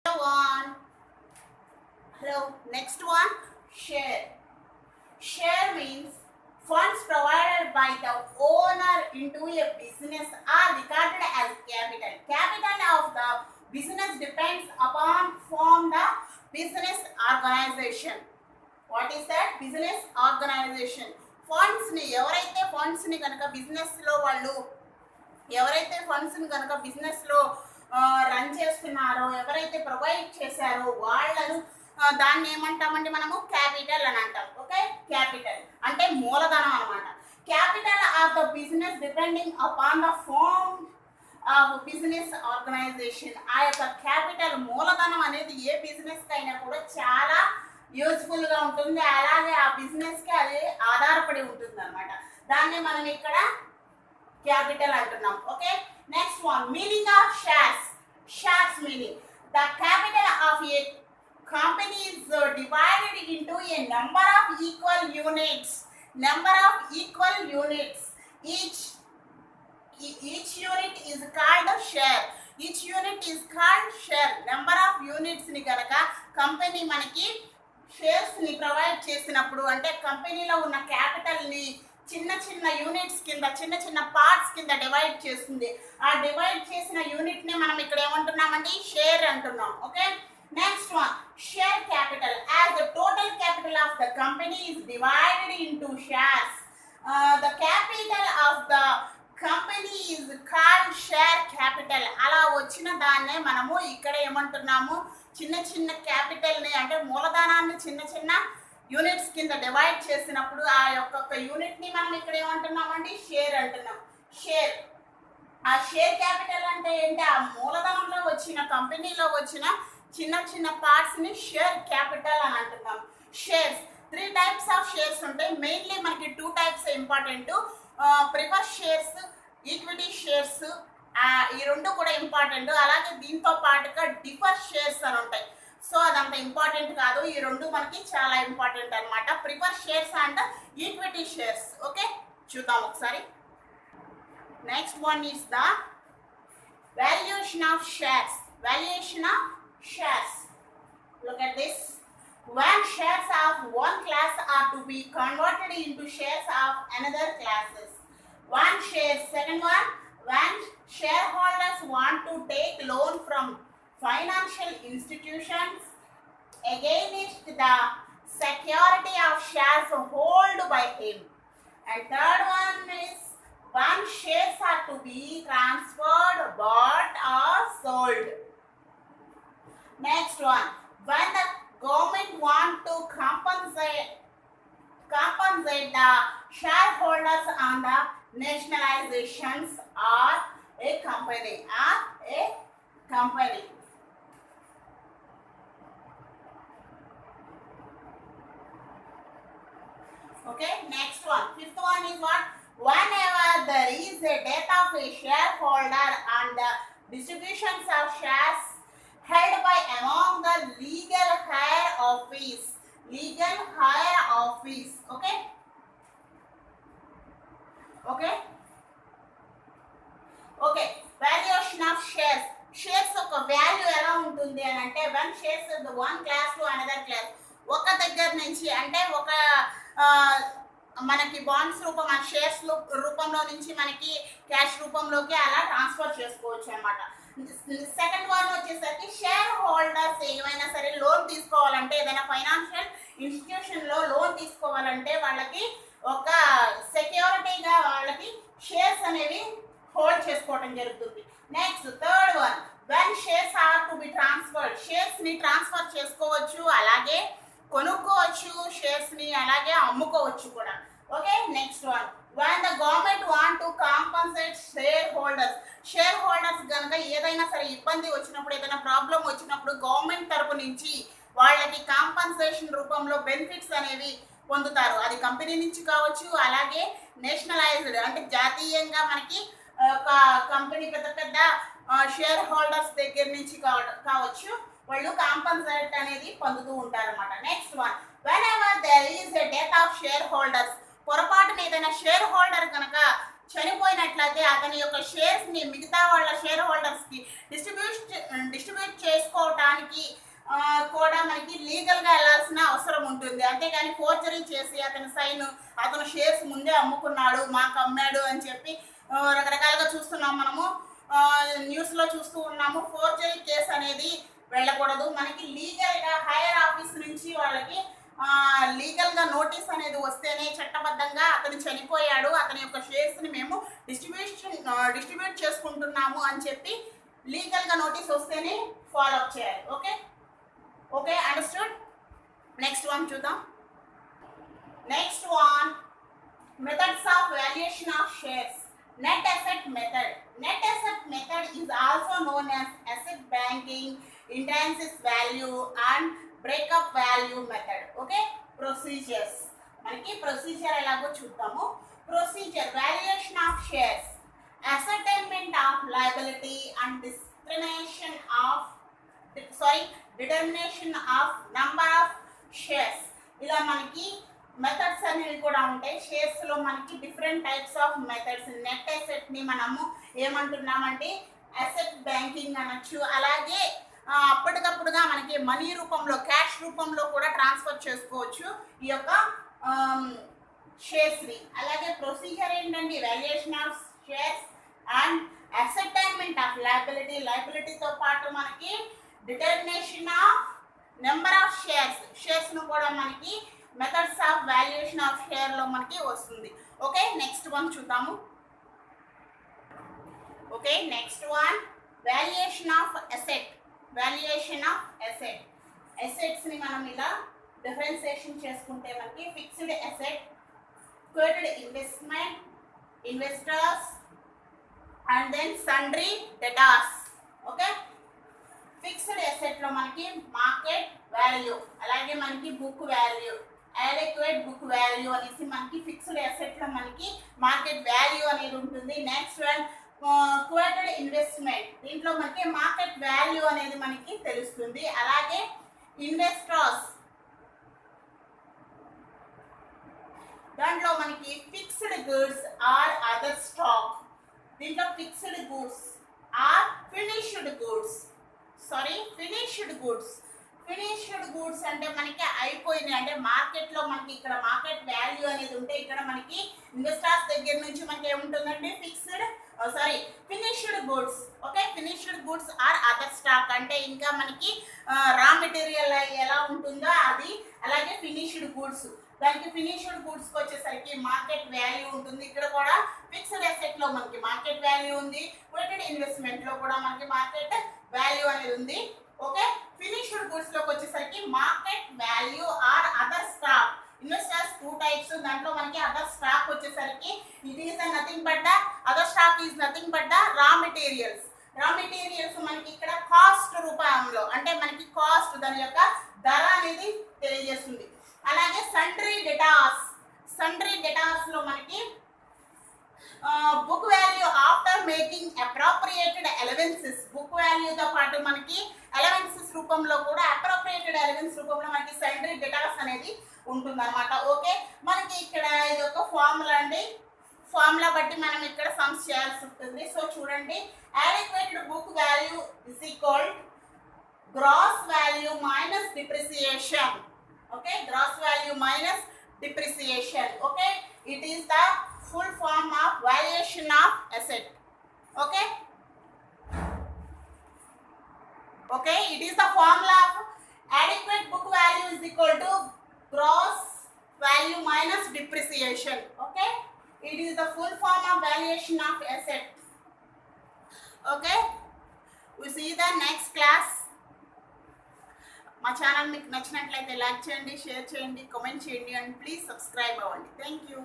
One. Hello. Next one. Share. Share means funds provided by the owner into a business are regarded as capital. Capital of the business depends upon from the business organization. What is that? Business organization. Funds ని ఎవరైతే funds ని కనుక business లో వాళ్ళు ఎవరైతే funds ని కనుక business లో రన్ చేస్తున్నారో ఎవరైతే ప్రొవైడ్ చేశారో వాళ్ళను దాన్ని ఏమంటామండి మనము క్యాపిటల్ అని అంటాం. ఓకే, క్యాపిటల్ అంటే మూలధనం అన్నమాట. Capital of the business depending upon the form of business organization. ఆ యొక్క క్యాపిటల్ మూలధనం అనేది ఏ బిజినెస్ కి అయినా కూడా చాలా యూజ్ఫుల్ గా ఉంటుంది, అలాగే ఆ బిజినెస్ కి అది ఆధారపడి ఉంటుంది అనమాట. దాన్ని మనం ఇక్కడ క్యాపిటల్ అంటున్నాం. Okay, next one meaning of shares. Shares meaning the capital of A company is divided into a number of equal units. Number of equal units. Each unit is called a share. Each unit is called share. Number of units ni ganaka company manaki shares ni provide చేసినప్పుడు అంటే కంపెనీలో ఉన్న capital ని చిన్న చిన్న units కింద చిన్న చిన్న పార్ట్స్ కింద డివైడ్ చేస్తుంది. ఆ డివైడ్ చేసిన యూనిట్ ని మనం ఇక్కడ ఏమంటున్నామండి? షేర్ అంటున్నాం. Okay, next one share capital. As the total capital of the company is divided into shares, the capital of the company is called share capital. అలా వచ్చిన దాన్నే మనము ఇక్కడ ఏమంటున్నాము? చిన్న చిన్న క్యాపిటల్ ని అంటే మూలధనాన్ని చిన్న చిన్న యూనిట్స్ కింద డివైడ్ చేసినప్పుడు ఆ యొక్క యూనిట్ ని మనం ఇక్కడ ఏమంటున్నామండి? షేర్ అంటున్నాం. షేర్, ఆ షేర్ క్యాపిటల్ అంటే ఏంటి? ఆ మూలధనంలో వచ్చిన కంపెనీలో వచ్చిన చిన్న చిన్న పార్ట్స్ ని షేర్ క్యాపిటల్ అని అంటున్నాం. షేర్స్ 3 టైప్స్ ఆఫ్ షేర్స్ ఉంటాయి. మెయిన్లీ మనకి 2 types important. Prefer shares, equity shares, ఈ రెండు కూడా ఇంపార్టెంట్. అలాగే దీంతో పాటుగా డిఫర్ షేర్స్ అని ఉంటాయి. సో అదంత ఇంపార్టెంట్ కాదు, ఈ రెండు మనకి చాలా ఇంపార్టెంట్ అనమాట. Prefer shares and equity shares. Okay, చూద్దాం ఒకసారి. Next one is the valuation of shares. Valuation of shares. Look at this. When shares of one class are to be converted into shares of another classes. One share. Second one, when shareholders want to take loan from financial institutions against the security of shares held by him. And third one is when shares are to be transferred, bought or sold. Next one, when the government want to compensate the shareholders on the nationalizations or a company. Okay, next one. Fifth one is what? Whenever there is a death of a shareholder and the distributions of shares held by among the legal higher office. Okay, valuation of shares. Shares ఒక value ఎలా ఉంటుంది అని అంటే when shares of the one class to another class, ఒక దగ్గర నుంచి అంటే ఒక మనకి బాండ్స్ రూపం ఆ షేర్స్ రూపంలో నుంచి మనకి క్యాష్ రూపంలోకి అలా ట్రాన్స్ఫర్ చేసుకోవచ్చు అన్నమాట. సెకండ్ వన్ వచ్చేసరికి షేర్ హోల్డర్స్ ఏమైనా సరే లోన్ తీసుకోవాలంటే ఏదైనా ఫైనాన్షియల్ ఇన్స్టిట్యూషన్ లో లోన్ తీసుకోవాలంటే వాళ్ళకి ఒక సెక్యూరిటీగా వాళ్ళకి షేర్స్ అనేవి హోల్డ్ చేసుకోవడం జరుగుతుంది. Next third one when shares are to be transferred. Shares ని ట్రాన్స్ఫర్ చేసుకోవచ్చు, అలాగే కొనుక్కోవచ్చు షేర్స్ ని, అలాగే అమ్ముకోవచ్చు కూడా. Okay, next one when the government want to compensate shareholders. Shareholders కనుక ఏదైనా సరే ఇబ్బంది వచ్చినప్పుడు, ఏదైనా ప్రాబ్లం వచ్చినప్పుడు గవర్నమెంట్ తరపు నుంచి వాళ్ళకి కాంపన్సేషన్ రూపంలో బెనిఫిట్స్ అనేవి పొందుతారు. అది కంపెనీ నుంచి కావచ్చు, అలాగే నేషనలైజ్డ్ అంటే జాతీయంగా మనకి ఒక కంపెనీ పెద్ద పెద్ద షేర్ హోల్డర్స్ దగ్గర నుంచి కావచ్చు, వాళ్ళు కాంపన్సేట్ అనేది పొందుతూ ఉంటారు అన్నమాట. Next one whenever there is a death of shareholders. పొరపాటున ఏదైనా షేర్ హోల్డర్ కనుక చనిపోయినట్లయితే అతని యొక్క షేర్స్ ని మిగతా వాళ్ళ షేర్ హోల్డర్స్ కి డిస్ట్రిబ్యూట్ చేసుకోవడానికి మనకి కూడా మనకి లీగల్గా వెళ్ళాల్సిన అవసరం ఉంటుంది. అంతేగాని ఫోర్జరీ చేసి అతను షేర్స్ ముందే అమ్ముకున్నాడు, మాకు అమ్మాడు అని చెప్పి రకరకాలుగా చూస్తున్నాం మనము, న్యూస్లో చూస్తూ ఉన్నాము. ఫోర్జరీ కేసు అనేది వెళ్ళకూడదు. మనకి లీగల్గా హైయర్ ఆఫీస్ నుంచి వాళ్ళకి లీగల్గా నోటీస్ అనేది వస్తేనే చట్టబద్ధంగా అతను చనిపోయాడు, అతని యొక్క షేర్స్ని మేము డిస్ట్రిబ్యూట్ చేసుకుంటున్నాము అని చెప్పి లీగల్గా నోటీస్ వస్తేనే ఫాలో అప్ చేయాలి. Okay understood. నెక్స్ట్ వన్ చూద్దాం. Next one, methods of valuation of shares. Net asset method. Net asset method is also known as asset banking, intrinsic value and breakup value method. Okay, procedures. మనకి procedure ఎలాగో చూద్దాము. Procedure, valuation of shares, ascertainment of liability and determination of number of shares. ఇలా మనకి methods అనేవి కూడా ఉంటాయి. షేర్స్లో మనకి different types of methods. Net అసెట్ని మనము ఏమంటున్నామంటే అసెట్ బ్యాంకింగ్ అనొచ్చు. అలాగే అప్పటికప్పుడుగా మనకి మనీ రూపంలో, క్యాష్ రూపంలో కూడా ట్రాన్స్ఫర్ చేసుకోవచ్చు ఈ యొక్క షేర్స్ని. అలాగే ప్రొసీజర్ ఏంటండి, valuation of shares and ascertainment of లయబిలిటీతో పాటు మనకి డిటర్మినేషన్ ఆఫ్ నెంబర్ ఆఫ్ షేర్స్ను కూడా మనకి మెథడ్స్ ఆఫ్ వాల్యుయేషన్ ఆఫ్ షేర్లో మనకి వస్తుంది. ఓకే, నెక్స్ట్ వన్ చూద్దాము. Okay, next one, valuation of asset. అసెట్స్ని మనం ఇలా డిఫరెన్సియేషన్ చేసుకుంటే మనకి fixed asset, quoted investors and then sundry debtors. Okay, fixed అసెట్లో మనకి మార్కెట్ వాల్యూ, అలాగే మనకి book value, adequate book value అనేసి మనకి ఫిక్స్డ్ అసెట్లో మనకి మార్కెట్ వాల్యూ అనేది ఉంటుంది. Next one, quoted investment. దీంట్లో మనకి మార్కెట్ వాల్యూ అనేది మనకి తెలుస్తుంది. అలాగే ఇన్వెస్టర్స్, దాంట్లో మనకి fixed goods or other stock. దీంట్లో fixed goods or finished goods అంటే మనకి అయిపోయినాయి, అంటే మార్కెట్లో మనకి ఇక్కడ మార్కెట్ వాల్యూ అనేది ఉంటే ఇక్కడ మనకి ఇన్వెస్టర్స్ దగ్గర నుంచి మనకి ఏముంటుందంటే finished goods. Okay, finished goods or other stock అంటే ఇంకా మనకి రా మెటీరియల్ ఎలా ఉంటుందో అది. అలాగే ఫినిష్డ్ గుడ్స్, దానికి ఫినిష్డ్ గుడ్స్కి వచ్చేసరికి మార్కెట్ వాల్యూ ఉంటుంది. ఇక్కడ కూడా ఫిక్స్డ్ అసెట్లో మనకి మార్కెట్ వాల్యూ ఉంది, క్వోటెడ్ ఇన్వెస్ట్మెంట్లో కూడా మనకి మార్కెట్ వాల్యూ అనేది ఉంది. ఓకే, ఫినిష్డ్ గుడ్స్లోకి వచ్చేసరికి market value or other stock. Investors 2 types, దాంట్లో మనకి అదర్ స్టాక్ వచ్చేసరికి other stock is nothing but the raw materials మనకి ఇక్కడ కాస్ట్ రూపంలో, అంటే మనకి కాస్ట్, దాని యొక్క ధర అనేది తెలియజేస్తుంది. అలాగే సండ్రీ డెటార్స్ లో మనకి book value after making appropriated allowances. Book వాల్యూతో పాటు మనకి అలవెన్సెస్ రూపంలో కూడా అప్రోప్రియేటెడ్ అలవెన్స్ రూపంలో మనకి సండ్రీ డెటార్స్ అనేది ఉంటుందన్నమాట. ఓకే, మనకి ఇక్కడ ఇది ఒక ఫార్ములా అండి. ఫార్ములా బట్టి మనం ఇక్కడ సమ్స్ చేయాల్సి ఉంటుంది. సో చూడండి, adequated book value is equal gross value minus depreciation. Okay, gross value minus depreciation. Okay, it is the full form of valuation of asset. Okay, it is the formula of adequate book value is equal to gross value minus depreciation. Okay, it is the full form of valuation of asset. Okay, we see the next class. మా channel మీకు నచ్చినట్లయితే like చేయండి, share చేయండి, comment చేయండి and please subscribe అవ్వండి. Thank you.